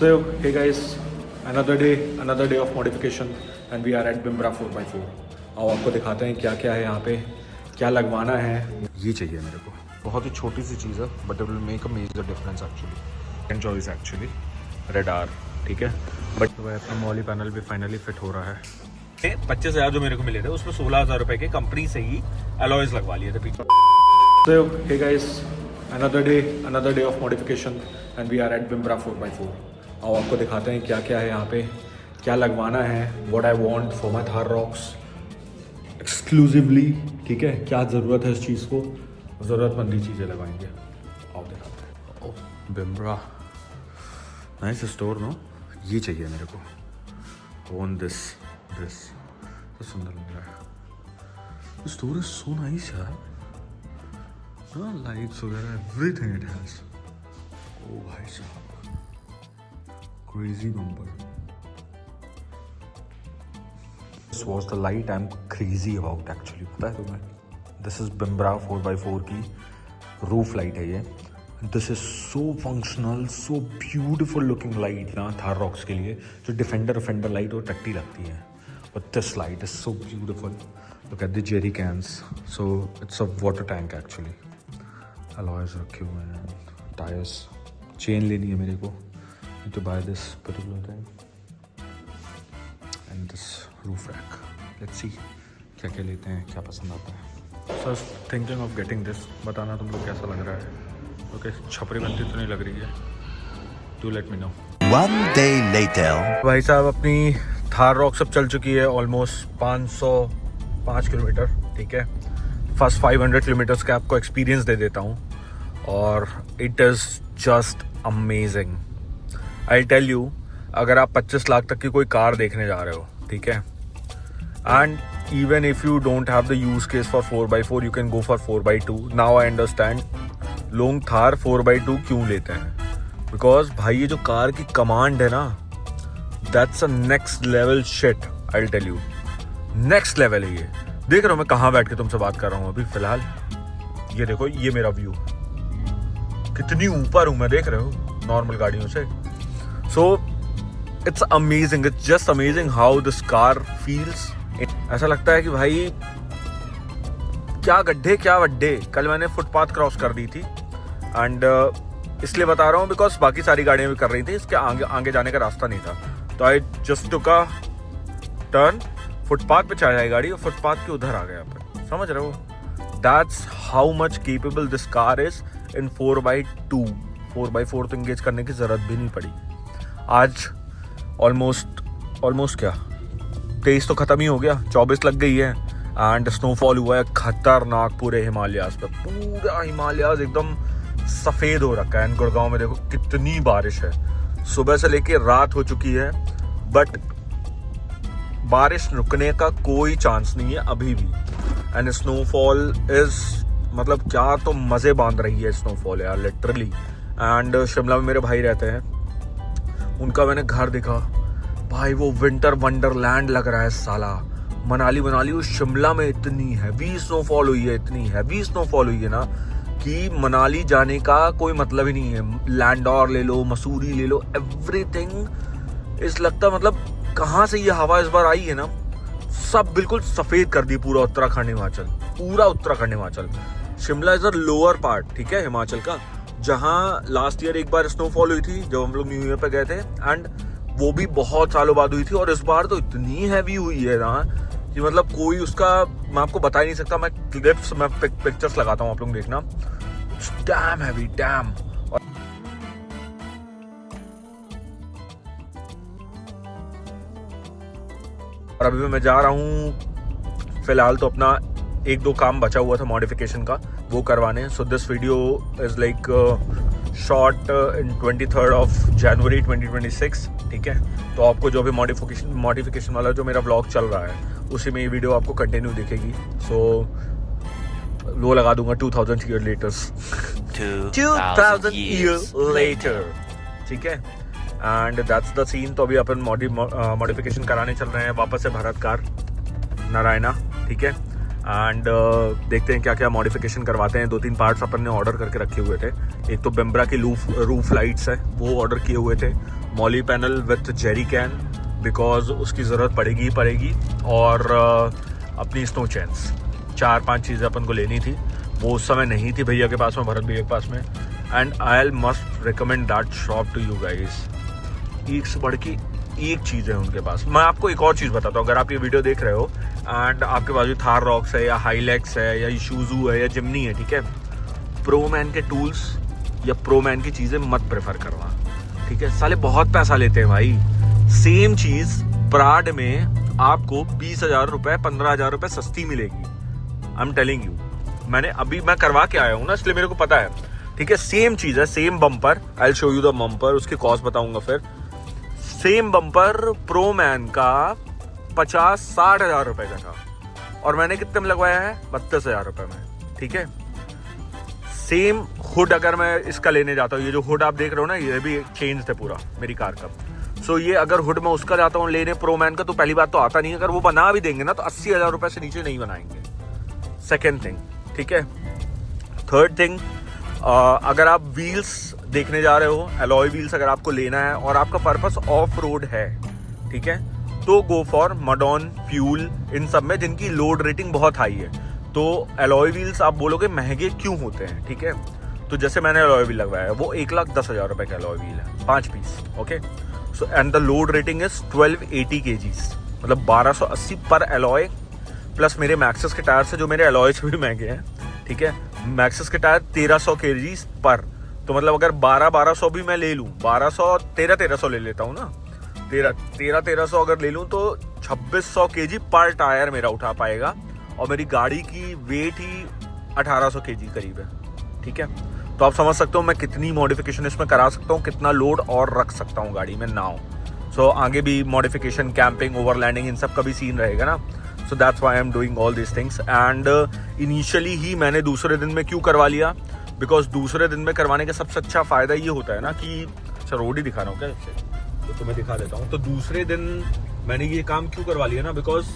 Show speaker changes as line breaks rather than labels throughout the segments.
So, hey guys, another day of modification and we are at Bimbra 4x4. आओ आपको दिखाते हैं क्या क्या है यहाँ पे, क्या लगवाना है। ये चाहिए मेरे को, बहुत ही छोटी सी चीज़ है but it will make a major difference actually. Enjoy is actually radar, ठीक है। बट वह अपना मॉली पैनल भी फाइनली फिट हो रहा है। 25,000 जो मेरे को मिले थे उसमें 16,000 रुपये के कंपनी से ही अलॉयज लगवा लिए थे पीछे। So, hey guys, another day of modification and we are at Bimbra 4x4. आओ आपको दिखाते हैं क्या क्या है यहाँ पे, क्या लगवाना है। What I want for my Thar Rocks exclusively, ठीक है। क्या ज़रूरत है इस चीज़ को, ज़रूरतमंदी चीज़ें लगाएंगे। आओ दिखाते हैं। ओह बिम्ब्रा, नाइस स्टोर नो। ये चाहिए मेरे को। ओन दिस तो सुंदर लग रहा है। स्टोर इज सो नाइस यार, हाँ लाइट्स वगैरह एवरीथिंग इट हैज। ओ भाई साहब, crazy bumper. This was the light I am crazy about actually, पता है तुम्हें। दिस इज बिम्ब्रा 4x4 की रूफ लाइट है ये। This is so functional, so beautiful looking light ना थार रॉक्स के लिए। जो डिफेंडर लाइट वो टट्टी लगती है, but this light is so beautiful. Look at the jerry cans. So it's a water tank actually. Alloys रखे हुए हैं, टायर्स, चेन लेनी है मेरे को to buy this particular thing and this roof rack. Let's see क्या क्या लेते हैं, क्या पसंद आता है। So thinking of getting this, बताना तुम लोग कैसा लग रहा है। ओके, छपरी बनती तो नहीं लग रही है, do let me know.
One day later.
भाई साहब अपनी थार रॉक सब चल चुकी है ऑलमोस्ट 505 किलोमीटर, ठीक है। फर्स्ट 500 किलोमीटर्स का आपको एक्सपीरियंस दे देता हूँ और it is just amazing. I tell you, अगर आप 25 लाख तक की कोई कार देखने जा रहे हो, ठीक है, and even if you don't have the use case for 4x4 you can go for 4x2। Now I understand लोग थार 4x2 क्यों लेते हैं। बिकॉज भाई ये जो कार की कमांड है ना, that's a next level shit. I tell you, next level है ये। देख रहे हो मैं कहाँ बैठ के तुमसे बात कर रहा हूँ अभी फिलहाल। ये देखो, ये मेरा व्यू, कितनी ऊपर हूँ मैं, देख रहे हो, नॉर्मल गाड़ियों से। So it's amazing, it's just amazing how this car feels. ऐसा लगता है कि भाई क्या गड्ढे क्या वड्ढे। कल मैंने फुटपाथ क्रॉस कर दी थी एंड इसलिए बता रहा हूँ बिकॉज बाकी सारी गाड़ियाँ भी कर रही थी, इसके आगे जाने का रास्ता नहीं था। तो I just took a turn, footpath पे चढ़ जाए गाड़ी और फुटपाथ के उधर आ गया पर, समझ रहे हो। That's how much capable this car is in 4x2। 4x4 तो इंगेज करने की जरूरत भी नहीं पड़ी। आज ऑलमोस्ट क्या 23 तो ख़त्म ही हो गया, 24 लग गई है एंड स्नोफॉल हुआ है खतरनाक पूरे हिमालयाज़ पे। पूरा हिमालयाज़ एकदम सफ़ेद हो रखा है। एंड गुड़गांव में देखो कितनी बारिश है, सुबह से लेके रात हो चुकी है, बट बारिश रुकने का कोई चांस नहीं है अभी भी। एंड स्नोफॉल इज़ मतलब क्या तो मज़े बांध रही है स्नोफॉल यार, लिटरली। एंड शिमला में मेरे भाई रहते हैं, उनका मैंने घर देखा, भाई वो विंटर वंडरलैंड लग रहा है साला। मनाली वो शिमला में इतनी हैवी स्नोफॉल हुई है, इतनी हैवी स्नोफॉल हुई है ना कि मनाली जाने का कोई मतलब ही नहीं है। लैंडौर ले लो, मसूरी ले लो, एवरीथिंग इस लगता, मतलब कहाँ से ये हवा इस बार आई है ना, सब बिल्कुल सफ़ेद कर दी पूरा उत्तराखंड हिमाचल, पूरा Uttarakhand Himachal. Shimla is a lower part, ठीक है, हिमाचल का, जहाँ लास्ट ईयर एक बार स्नोफॉल हुई थी जब हम लोग न्यू ईयर पे गए थे एंड वो भी बहुत सालों बाद हुई थी। और इस बार तो इतनी हैवी हुई है ना कि मतलब कोई उसका मैं आपको बता ही नहीं सकता। मैं क्लिप्स, मैं पिक्चर्स लगाता हूँ, आप लोग देखना, डैम हैवी, डैम। और अभी मैं जा रहा हूँ फिलहाल तो अपना 1-2 काम बचा हुआ था मॉडिफिकेशन का, वो करवाने। So this video is like shot in 23rd of January 2026, ठीक है। तो आपको जो भी मॉडिफिकेशन वाला जो मेरा व्लॉग चल रहा है उसी में ये वीडियो आपको कंटिन्यू दिखेगी। सो वो लगा दूंगा 2000 years later 2000 years later, ठीक है। And that's the scene. तो अभी अपन मॉडिफिकेशन कराने चल रहे हैं वापस से भारत कार नारायणा, ठीक है। एंड देखते हैं क्या क्या मॉडिफिकेशन करवाते हैं। 2-3 पार्ट्स अपन ने ऑर्डर करके रखे हुए थे। एक तो बिम्ब्रा की रूफ लाइट्स है वो ऑर्डर किए हुए थे, Molly panel with Jerry can, because उसकी ज़रूरत पड़ेगी ही पड़ेगी, और अपनी स्नो चेन्स, 4-5 चीज़ें अपन को लेनी थी। वो उस समय नहीं थी भैया के पास में, भरत भैया के पास में। And I must recommend that shop to you guys. एक से बढ़ के एक चीज़ है उनके पास। मैं आपको एक और चीज़ बताता हूँ, अगर आप ये वीडियो देख रहे हो एंड आपके पास थार रॉक्स है या हाईलैक्स है या ईशुजू है या जिमनी है, ठीक है, प्रो मैन के टूल्स या प्रो मैन की चीज़ें मत प्रेफर करना, ठीक है। साले बहुत पैसा लेते हैं भाई। सेम चीज़ प्राड में आपको 20,000 रुपये 15,000 रुपये सस्ती मिलेगी। आई एम टेलिंग यू, मैं करवा के आया हूँ ना, इसलिए मेरे को पता है, ठीक है। सेम चीज़ है, same bumper, I will show you the bumper, उसकी कॉस्ट बताऊंगा फिर। सेम बम्पर प्रो मैन का 50-60 हज़ार रुपए का था, और मैंने कितने में लगवाया है? 32,000 रुपए में, ठीक है। सेम हुड अगर मैं इसका लेने जाता हूँ, ये जो हुड आप देख रहे हो ना, ये भी चेंज है पूरा मेरी कार का। सो ये अगर हुड मैं उसका जाता हूँ लेने प्रो मैन का, तो पहली बात तो आता नहीं है। अगर वो बना भी देंगे ना तो 80,000 रुपए से नीचे नहीं बनाएंगे। सेकेंड थिंग, ठीक है। थर्ड थिंग, अगर आप व्हील्स देखने जा रहे हो, अलॉय व्हील्स अगर आपको लेना है और आपका पर्पस ऑफ रोड है, ठीक है, तो गो फॉर मडॉन, फ्यूल, इन सब में जिनकी लोड रेटिंग बहुत हाई है। तो अलॉय व्हील्स आप बोलोगे महंगे क्यों होते हैं, ठीक है। तो जैसे मैंने अलॉय व्हील लगवाया है, वो 1,10,000 रुपए का अलॉय व्हील है, 5 piece, okay. So and the load rating is 1280 kgs, मतलब 1280 पर अलॉय, प्लस मेरे मैक्सिस के टायर से, जो मेरे अलॉय से भी महंगे हैं, ठीक है। मैक्सिस के टायर 1300 kgs पर, तो मतलब अगर 1200 भी मैं ले लूँ, 1300 ले लेता हूँ ना, 1300 अगर ले लूँ तो 2600 kg पर टायर मेरा उठा पाएगा, और मेरी गाड़ी की वेट ही 1800 kg करीब है, ठीक है। तो आप समझ सकते हो मैं कितनी मॉडिफिकेशन इसमें करा सकता हूँ, कितना लोड और रख सकता हूँ गाड़ी में नाउ। सो आगे भी मॉडिफिकेशन, कैंपिंग, ओवरलैंडिंग, इन सब का भी सीन रहेगा ना। So that's why I am doing all this things. And initially ही मैंने दूसरे दिन में क्यों करवा लिया, बिकॉज दूसरे दिन में करवाने का सबसे अच्छा फ़ायदा ये होता है ना कि, अच्छा रोड ही दिखा रहा हूँ क्या इससे, तो तुम्हें दिखा देता हूँ। तो दूसरे दिन मैंने ये काम क्यों करवा लिया ना, बिकॉज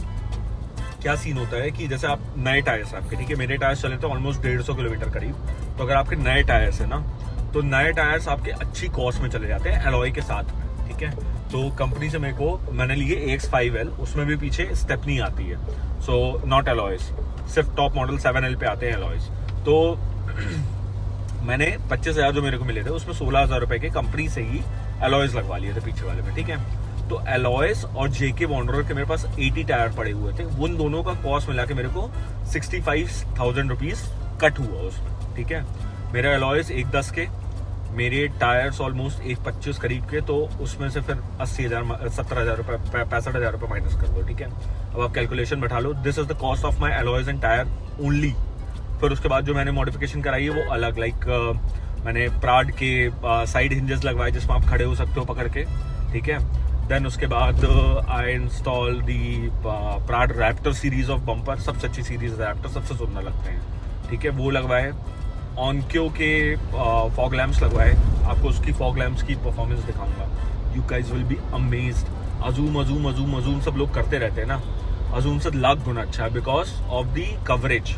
क्या सीन होता है कि जैसे आप नए टायर्स आपके, ठीक है, मेरे टायर्स चले थे ऑलमोस्ट 150 किलोमीटर करीब, तो अगर आपके नए टायर्स है ना, तो नए टायर्स आपके अच्छी कॉस्ट में चले जाते हैं अलॉय के साथ में, ठीक है। तो कंपनी से मैंने लिए AX5L, उसमें भी पीछे स्टेपनी आती है, सो नॉट अलॉयज, सिर्फ टॉप मॉडल 7L पे आते हैं अलॉयज। तो मैंने 25,000 जो मेरे को मिले थे, उसमें 16,000 रुपए के कंपनी से ही अलॉयज लगवा लिए थे पीछे वाले में, ठीक है। तो अलॉयज और JK वॉन्डरर के मेरे पास 80 टायर पड़े हुए थे, उन दोनों का कॉस्ट मिला के मेरे को 65,000 रुपीज कट हुआ उसमें, ठीक है। मेरे अलॉयज 1,10 के, मेरे टायर्स ऑलमोस्ट 1,25 करीब के, तो उसमें से फिर 80,000, 70,000 रुपये, 65,000 रुपये माइनस कर दो, ठीक है। अब आप कैलकुलेशन बैठा लो, this is the cost of my alloys and tyre only. फिर उसके बाद जो मैंने मॉडिफिकेशन कराई है वो अलग, लाइक मैंने प्राड के साइड हिंजेस लगवाए जिसमें आप खड़े हो सकते हो पकड़ के, ठीक है। देन उसके बाद I install the Prad Raptor series of bumper, सबसे अच्छी सीरीज रैप्टर, सबसे सुंदर लगते हैं, ठीक है, वो लगवाए। ऑनक्यो के फॉग लैम्प्स लगवाए, आपको उसकी फॉग लैम्प्स की परफॉर्मेंस दिखाऊंगा, you guys will be amazed. अजूम सब लोग करते रहते हैं ना, अजूम से लाख गुना अच्छा है बिकॉज ऑफ दी कवरेज।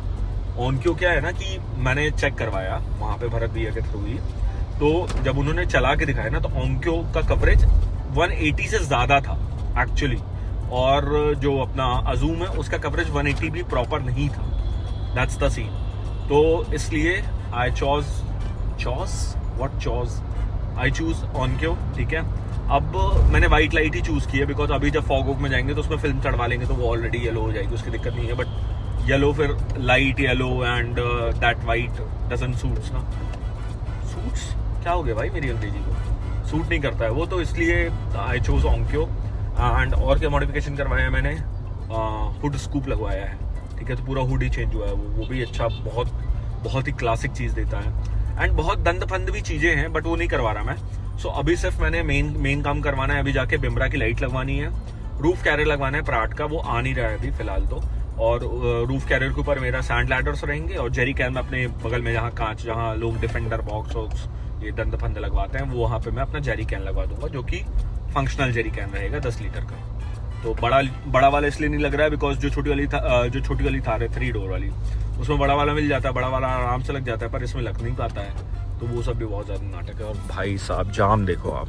ऑनक्यो क्या है ना कि मैंने चेक करवाया वहाँ पे भरत भैया के थ्रू ही, तो जब उन्होंने चला के दिखाया ना, तो ऑनक्यो का कवरेज 180 से ज़्यादा था एक्चुअली, और जो अपना अजूम है उसका कवरेज 180 भी प्रॉपर नहीं था, दैट्स द सीन। तो इसलिए आई चूज ऑनक्यो, ठीक है। अब मैंने वाइट लाइट ही चूज़ की है, बिकॉज अभी जब फॉग वॉग में जाएंगे तो उसमें फिल्म चढ़वा लेंगे तो वो ऑलरेडी येलो हो जाएगी, उसकी दिक्कत नहीं है। बट येलो फिर light yellow and that white doesn't suits ना, सूट्स क्या हो गया भाई मेरी अंग्रेजी को, सूट नहीं करता है वो, तो इसलिए आई चूज ऑनक्यो। एंड और क्या मॉडिफिकेशन करवाया है मैंने, हुड स्कूप लगवाया है, ठीक है, तो पूरा हुड ही चेंज हुआ है, वो भी अच्छा, बहुत ही क्लासिक चीज़ देता है। एंड बहुत दंद फंद भी चीज़ें हैं, बट वो नहीं करवा रहा मैं। सो अभी सिर्फ मैंने मेन काम करवाना है, अभी जाके बिम्ब्रा की लाइट लगवानी है, रूफ कैरियर लगवाना है प्राड का, वो आ नहीं रहा है अभी फिलहाल तो, और रूफ कैरियर के ऊपर मेरा सैंड लैडर्स रहेंगे, और जेरी कैन में अपने बगल में जहाँ कांच, जहाँ लोग डिफेंडर बॉक्स ये दंद फंद लगवाते हैं, वो वहाँ पे मैं अपना जेरी कैन लगवा दूंगा, जो कि फंक्शनल जेरी कैन रहेगा 10 लीटर का। तो बड़ा वाला इसलिए नहीं लग रहा है बिकॉज जो छोटी वाली थार है 3 डोर वाली, उसमें बड़ा वाला मिल जाता है, बड़ा वाला आराम से लग जाता है, पर इसमें लग नहीं पाता है, तो वो सब भी बहुत ज़्यादा नाटक है। और भाई साहब जाम देखो आप,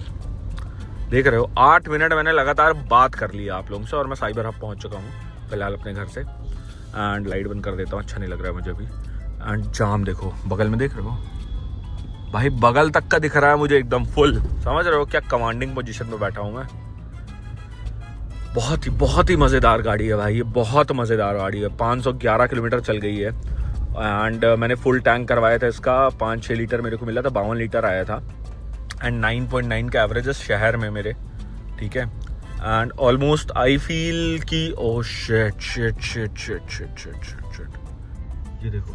देख रहे हो 8 मिनट मैंने लगातार बात कर ली आप लोगों से और मैं साइबर हब पहुंच चुका हूँ फिलहाल अपने घर से। एंड लाइट बंद कर देता हूँ, अच्छा नहीं लग रहा है मुझे अभी। एंड जाम देखो बगल में, देख रहे हो भाई, बगल तक का दिख रहा है मुझे एकदम फुल। समझ रहे हो क्या कमांडिंग पोजीशन में बैठा हूँ मैं। बहुत ही मज़ेदार गाड़ी है भाई, ये बहुत मज़ेदार गाड़ी है। 511 किलोमीटर चल गई है। एंड मैंने फुल टैंक करवाया था इसका, 5-6 लीटर मेरे को मिला था, 52 लीटर आया था। एंड 9.9 का एवरेज है शहर में मेरे, ठीक है। एंड ऑलमोस्ट आई फील कि oh shit shit shit shit shit shit shit shit, ये देखो,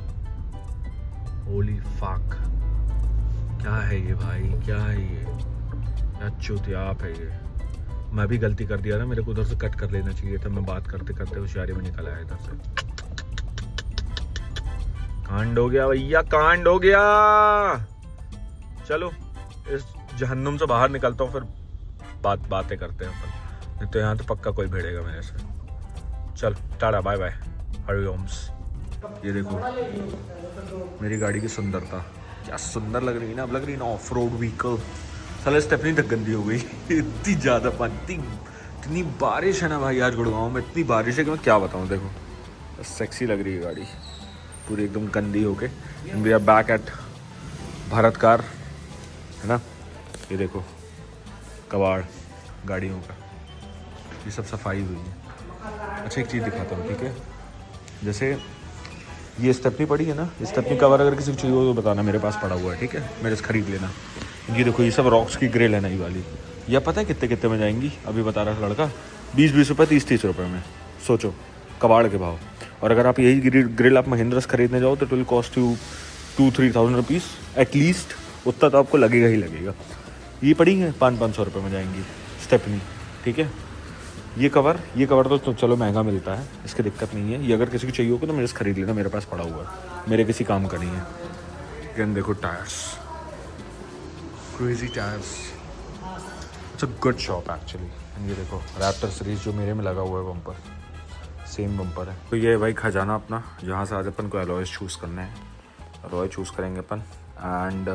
होली फक, क्या है ये भाई, क्या है ये, क्या चुतियाप है ये। मैं भी गलती कर दिया ना, मेरे को उधर से कट कर लेना चाहिए था। मैं बात करते करते होशियारी में निकल आया इधर से। कांड हो गया भैया, कांड हो गया। चलो इस जहन्नुम से बाहर निकलता हूँ, फिर बातें करते हैं अपन। नहीं तो यहाँ तो पक्का कोई भिड़ेगा मेरे से। चल टाटा, बाय बाय, हरिओम्स। ये देखो मेरी गाड़ी की सुंदरता, क्या सुंदर लग रही है ना। अब लग रही है ना ऑफ रोड व्हीकल। साला स्टेपनी तक गंदी हो गई इतनी ज़्यादा पानी, इतनी बारिश है ना भाई आज गुड़गांव में, इतनी बारिश है कि मैं क्या बताऊँ। देखो सेक्सी लग रही है गाड़ी पूरी एकदम गंदी होके। We are back at Bharat car, है ना। ये देखो कबाड़ गाड़ियों का, ये सब सफाई हुई है। अच्छा एक चीज़ दिखाता हूँ, ठीक है। जैसे ये स्टेपनी पड़ी है ना, स्टेपनी कवर अगर किसी को चाहिए हो तो बताना, मेरे पास पड़ा हुआ है, ठीक है, मेरे से खरीद लेना। ये देखो ये सब रॉक्स की ग्रिल है नई वाली। यह पता है कितने कितने में जाएंगी, अभी बता रहा था लड़का, 20-20 रुपये, 30-30 रुपये में। सोचो कबाड़ के भाव। और अगर आप यही ग्रिल आप महिंद्रा से खरीदने जाओ तो it will cost you 2-3,000 rupees at least, उतना तो आपको लगेगा ही लगेगा। ये पड़ी है 500-500 रुपये में जाएंगी स्टेपनी, ठीक है। ये कवर तो चलो महंगा मिलता है, इसकी दिक्कत नहीं है। ये अगर किसी को चाहिए होगा तो मेरे से खरीद लेना, मेरे पास पड़ा हुआ है, मेरे किसी काम का नहीं है। लेकिन देखो tyres, crazy tyres, it's a good shop actually. ये देखो रैप्टर सीरीज जो मेरे में लगा हुआ है बम्पर, सेम बम्पर है। तो ये है भाई खजाना अपना, जहाँ से आज अपन को अलॉयज चूज़ करना है। अलॉय चूज़ करेंगे अपन एंड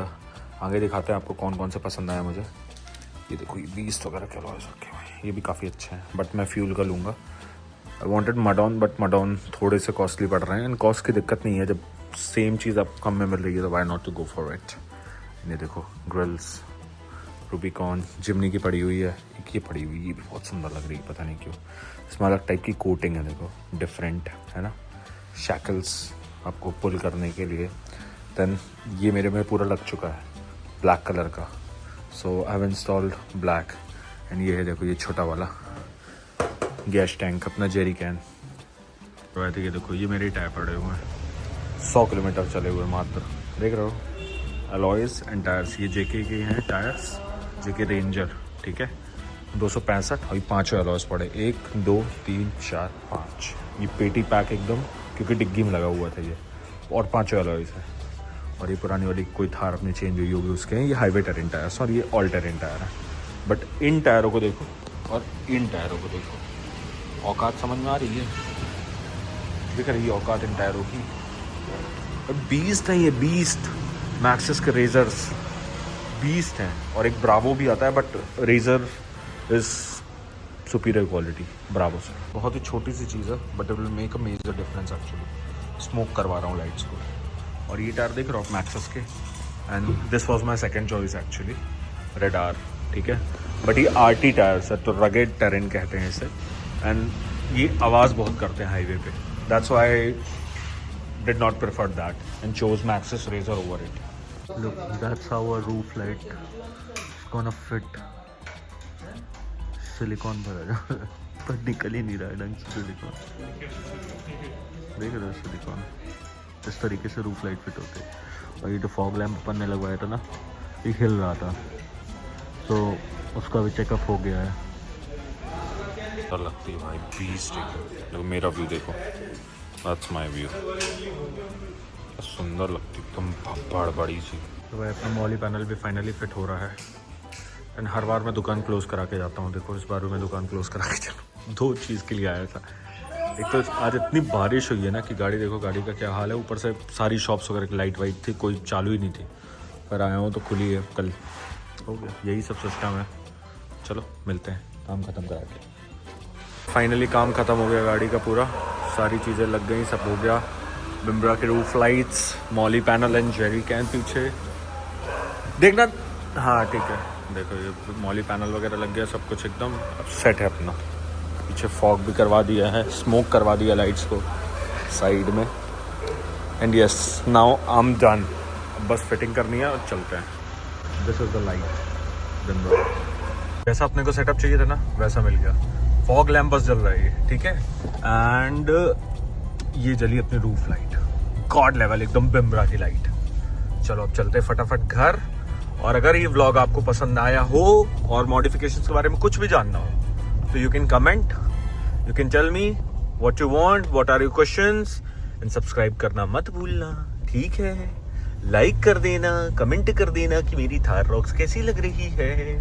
आगे दिखाते हैं आपको कौन कौन से पसंद आया मुझे। ये देखो ये 20 वगैरह के अलॉयज रखे हुए हैं, ये भी काफ़ी अच्छे हैं, बट मैं फ्यूल का लूँगा। आई वॉन्टेड मडॉन, बट मडॉन थोड़े से कॉस्टली पड़ रहे हैं। एंड कॉस्ट की दिक्कत नहीं है, जब सेम चीज़ आपको कम में मिल रही है तो why not to go for it. ये देखो ग्रिल्स, रूबिकॉन, जिमनी की पड़ी हुई है, एक ये पड़ी हुई, ये भी बहुत सुंदर लग रही है, पता नहीं क्यों। इसमें अलग टाइप की कोटिंग है, देखो डिफरेंट है ना, शैकल्स आपको पुल करने के लिए। देन ये मेरे में पूरा लग चुका है ब्लैक कलर का, so I have installed black. And ये है देखो ये छोटा वाला गैस टैंक अपना जेरी कैन। तो ये देखो ये मेरे टायर पड़े हुए हैं, 100 किलोमीटर चले हुए मात्र, देख रहे हो। अलॉयज एंड टायर्स, ये जेके के हैं टायर्स, जेके रेंजर, ठीक है, 265। और ये 5 अलॉयज पड़े, 1 2 3 4 5। ये पेटी पैक एकदम, क्योंकि डिग्गी में लगा हुआ था ये, और 5 अलॉयज है। और ये पुरानी वाली कोई थार अपनी चेंज हुई होगी उसके हैं। ये हाईवे टेरेन टायर्स और ये ऑल टेरेन टायर है। बट इन टायरों को देखो और इन टायरों को देखो, औकात समझ में आ रही है, दिख रही है औकात इन टायरों की। और बीस्ट है ये, बीस्ट मैक्सिस के रेजर्स बीस्ट हैं। और एक ब्रावो भी आता है, but Razr is superior quality Bravo से। बहुत ही छोटी सी चीज़ है but it will make a major difference actually. Smoke करवा रहा हूँ लाइट्स को। और ये टायर देख रहा हूँ मैक्सिस के, and this was my second choice actually, red R, ठीक है। बट ये आरटी टायर्स है, तो रगेड टेरेन कहते हैं इसे। एंड ये आवाज़ बहुत करते हैं हाईवे पे, that's why did not prefer that and chose Maxxis Razor over it. Look, that's how a roof light is gonna fit. Silicon भरा पर निकल ही नहीं रहा है ढंग से सिलिकॉन, देख रहे हो सिलिकॉन। इस तरीके से रूफ लाइट फिट होते हैं। और ये जो फॉग लैम्प अपन ने लगवाया था ना, ये हिल रहा था, तो उसका भी चेकअप हो गया है। तो लगती है भाई 20 देखो, मेरा व्यू देखो, दैट्स माय व्यू, सुंदर लगती एकदम भब्बाड़ बड़ी सी। तो भाई अपना मॉली पैनल भी फाइनली फिट हो रहा है। एंड हर बार मैं दुकान क्लोज करा के जाता हूँ, देखो इस बार भी मैं दुकान क्लोज करा के चलूँ। 2 चीज़ के लिए आया था, एक तो आज इतनी बारिश हुई है ना कि गाड़ी देखो, गाड़ी का क्या हाल है। ऊपर से सारी शॉप्स वगैरह की लाइट वाइट थी, कोई चालू ही नहीं थी, पर आया हूँ तो खुली है, कल हो गया। यही सब सिस्टम है, चलो मिलते हैं काम ख़त्म करा के। फाइनली काम ख़त्म हो गया गाड़ी का पूरा, सारी चीज़ें लग गई, सब हो गया। बिम्ब्रा के roof lights, Molly panel and Jerry can पीछे देखना। हाँ ठीक है, देखो ये मॉली पैनल वगैरह लग गया, सब कुछ एकदम अब सेट है अपना। पीछे फॉग भी करवा दिया है, स्मोक करवा दिया लाइट्स को साइड में। And yes now I am done, बस फिटिंग करनी है और चलते हैं। दिस इज़ द लाइट बिम्ब्रा, जैसा अपने को सेटअप चाहिए था ना वैसा मिल गया। फॉग लैम्प बस जल रहा है ये, ठीक है। एंड ये जली अपनी रूफ लाइट, गॉड लेवल एकदम बिम्ब्रा की लाइट। चलो अब चलते हैं फटाफट घर। और अगर ये व्लॉग आपको पसंद आया हो और मॉडिफिकेशंस के बारे में कुछ भी जानना हो तो you can comment, you can tell me what you want, what are your questions, and subscribe करना मत भूलना, ठीक है। लाइक कर देना, कमेंट कर देना कि मेरी थार रॉक्स कैसी लग रही है।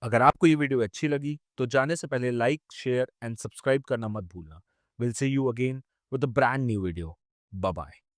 अगर आपको ये वीडियो अच्छी लगी तो जाने से पहले लाइक, शेयर एंड सब्सक्राइब करना मत भूलना। Will see you again with a brand new video. Bye bye.